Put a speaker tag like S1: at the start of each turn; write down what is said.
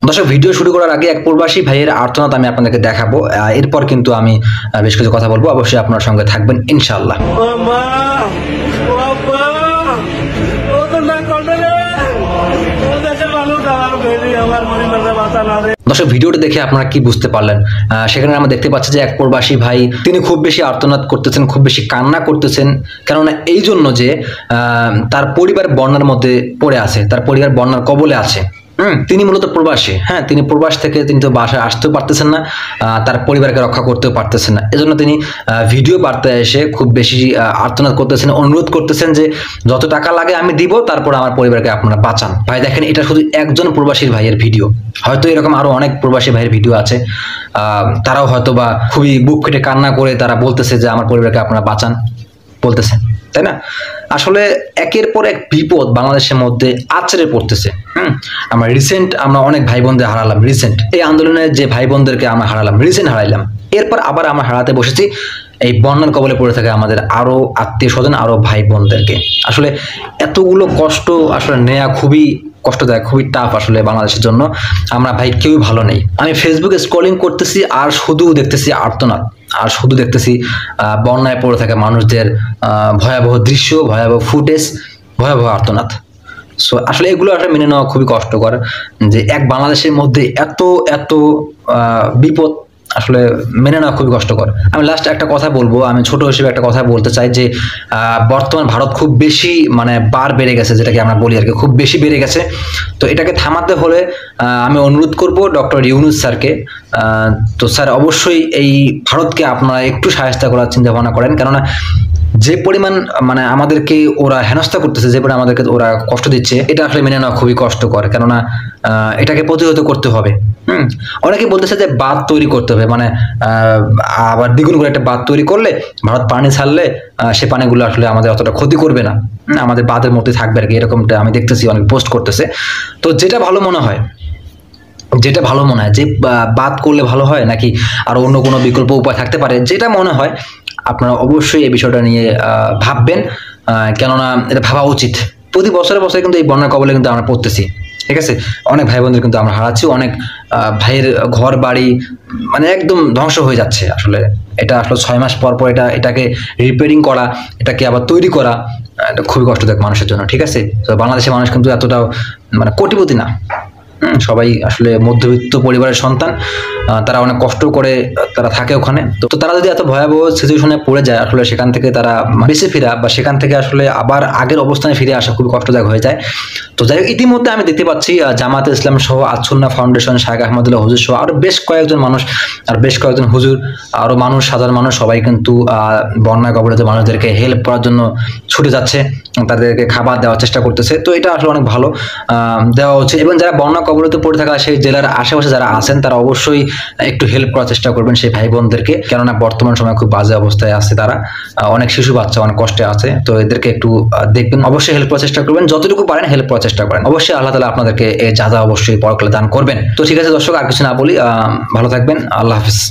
S1: দর্শক, ভিডিও শুরু করার আগে এক প্রবাসী ভাইয়ের আর্তনাদ আমি আপনাদেরকে দেখাবো। এরপর কিন্তু আমি বেশ কিছু কথা বলবো। অবশ্যই আপনার সঙ্গে থাকবেন ইনশাআল্লাহ। দর্শক, ভিডিওটি দেখে আপনারা কি বুঝতে পারলেন? সেখানে আমরা দেখতে পাচ্ছি যে এক প্রবাসী ভাই তিনি খুব বেশি আর্তনাদ করতেছেন, খুব বেশি কান্না করতেছেন। কেননা এই জন্য যে তার পরিবার বন্যার মধ্যে পড়ে আছে, তার পরিবার বন্যার কবলে আছে। তিনি মূলত প্রবাসী। হ্যাঁ, তিনি প্রবাস থেকে তিনি তো বাসায় আসতেও পারতেছেন না, তার পরিবারকে রক্ষা করতেও পারতেছেন না। এজন্য তিনি ভিডিও বার্তায় এসে খুব বেশি আর্তনাদ করতেছেন, অনুরোধ করতেছেন যে যত টাকা লাগে আমি দিব, তারপর আমার পরিবারকে আপনারা বাঁচান। ভাই দেখেন, এটা শুধু একজন প্রবাসীর ভাইয়ের ভিডিও, হয়তো এরকম আরো অনেক প্রবাসী ভাইয়ের ভিডিও আছে। তারাও হয়তো বা খুবই বুক ফেটে কান্না করে তারা বলতেছে যে আমার পরিবারকে আপনারা বাঁচান বলতেছেন, তাই না? আসলে একের পর এক বিপদ বাংলাদেশের মধ্যে আছড়ে পড়তেছে। আমরা অনেক ভাই বোনদের হারালাম রিসেন্ট, এই আন্দোলনের যে ভাই বোনদেরকে আমরা হারালাম, রিসেন্ট হারাইলাম। এরপর আবার আমরা হারাতে বসেছি এই বন্যার কবলে পড়ে থাকে আমাদের আরো আত্মীয় স্বজন, আরো ভাই বোনদেরকে। আসলে এতগুলো কষ্ট আসলে নেওয়া খুবই কষ্টদায়ক, খুবই টাফ আসলে বাংলাদেশের জন্য। আমরা ভাই কেউই ভালো নেই। আমি ফেসবুকে স্ক্রলিং করতেছি আর শুধু দেখতেছি আর্তনাদ, আর শুধু দেখতেছি বন্যায় পড়ে থাকা মানুষদের ভয়াবহ দৃশ্য, ভয়াবহ ফুটেজ, ভয়াবহ আর্তনাদ। সো আসলে এগুলো আসলে মেনে নেওয়া খুবই কষ্টকর যে এক বাংলাদেশের মধ্যে এত এত বিপদ আসলে মেনে নেওয়া খুবই কষ্টকর। আমি লাস্ট একটা কথা বলবো, আমি ছোট হিসেবে একটা কথা বলতে চাই যে বর্তমান ভারত খুব বেশি বার বেড়ে গেছে, যেটাকে আমরা বলি আর কি, খুব বেশি বেড়ে গেছে। তো এটাকে থামাতে হলে আমি অনুরোধ করব ডক্টর ইউনূস স্যারকে। তো স্যার, অবশ্যই এই ভারতকে আপনারা একটু সাহায্য করার চিন্তা ভাবনা করেন। কেননা যে পরিমাণ আমাদেরকে ওরা হেনস্থা করতেছে, যে পরিমাণ আমাদেরকে ওরা কষ্ট দিচ্ছে, এটা আসলে মেনে নেওয়া খুবই কষ্টকর। কেননা এটাকে প্রতিহত করতে হবে। অনেকে বলতেছে যে বাঁধ তৈরি করতে হবে, আবার দ্বিগুণ করে একটা বাঁধ তৈরি করলে, ভারত পানি ছাড়লে সে পানিগুলো আসলে আমাদের অতটা ক্ষতি করবে না, আমাদের বাঁধের মধ্যে থাকবে আর কি। এরকমটা আমি দেখতেছি অনেক পোস্ট করতেছে। তো যেটা ভালো মনে হয় যে বাদ করলে ভালো হয় নাকি আর অন্য কোনো বিকল্প উপায় থাকতে পারে, যেটা মনে হয় আপনারা অবশ্যই এই বিষয়টা নিয়ে ভাববেন। কেননা এটা ভাবা উচিত। প্রতি বছরে বছরে কিন্তু এই বন্যার কবলে কিন্তু আমরা পড়তেছি, ঠিক আছে? অনেক ভাই বোনদের কিন্তু আমরা হারাচ্ছি, অনেক ভাইয়ের ঘর বাড়ি একদম ধ্বংস হয়ে যাচ্ছে। আসলে এটা আসলে 6 মাস পর পর এটাকে রিপেয়ারিং করা, এটাকে আবার তৈরি করা, এটা খুবই কষ্টদায়ক মানুষের জন্য, ঠিক আছে? তো বাংলাদেশের মানুষ কিন্তু এতটাও কোটিপতি না। সবাই আসলে মধ্যবিত্ত পরিবারের সন্তান, তারা অনেক কষ্ট করে তারা থাকে ওখানে। তো তারা যদি এত ভয়াবহ সিচুয়েশনে পড়ে যায়, আসলে সেখান থেকে তারা বেঁচে ফেরা বা সেখান থেকে আসলে আবার আগের অবস্থানে ফিরে আসা খুবই কষ্টদায়ক হয়ে যায়। তো যাই হোক, ইতিমধ্যে আমি দেখতে পাচ্ছি জামাতে ইসলাম সহ, আচ্ছন্না ফাউন্ডেশন, শাইখ আহমদুল্লাহ হুজুর সহ আরো বেশ কয়েকজন মানুষ, আর বেশ কয়েকজন হুজুর, আরো মানুষ, সাধারণ মানুষ সবাই কিন্তু বন্যা কবলিত মানুষদেরকে হেল্প করার জন্য ছুটে যাচ্ছে, তাদেরকে খাবার দেওয়ার চেষ্টা করতেছে। তো এটা আসলে অনেক ভালো, দেওয়া উচিত। এবং যারা বন্যা কবলিত পড়ে থাকা সেই জেলার আশেপাশে যারা আছেন, তারা অবশ্যই একটু হেল্প করার চেষ্টা করবেন সেই ভাই বোনদেরকে। কেননা বর্তমান সময় খুব বাজে অবস্থায় আছে তারা, অনেক শিশু বাচ্চা অনেক কষ্টে আছে। তো এদেরকে একটু দেখবেন, অবশ্যই হেল্প করার চেষ্টা করবেন, যতটুকু পারেন হেল্প করার চেষ্টা করেন। অবশ্যই আল্লাহ তাআলা আপনাদেরকে এই যা অবশ্যই পরকালে দান করবেন। তো ঠিক আছে দর্শক, আর কিছু না বলি, ভালো থাকবেন, আল্লাহ হাফিজ।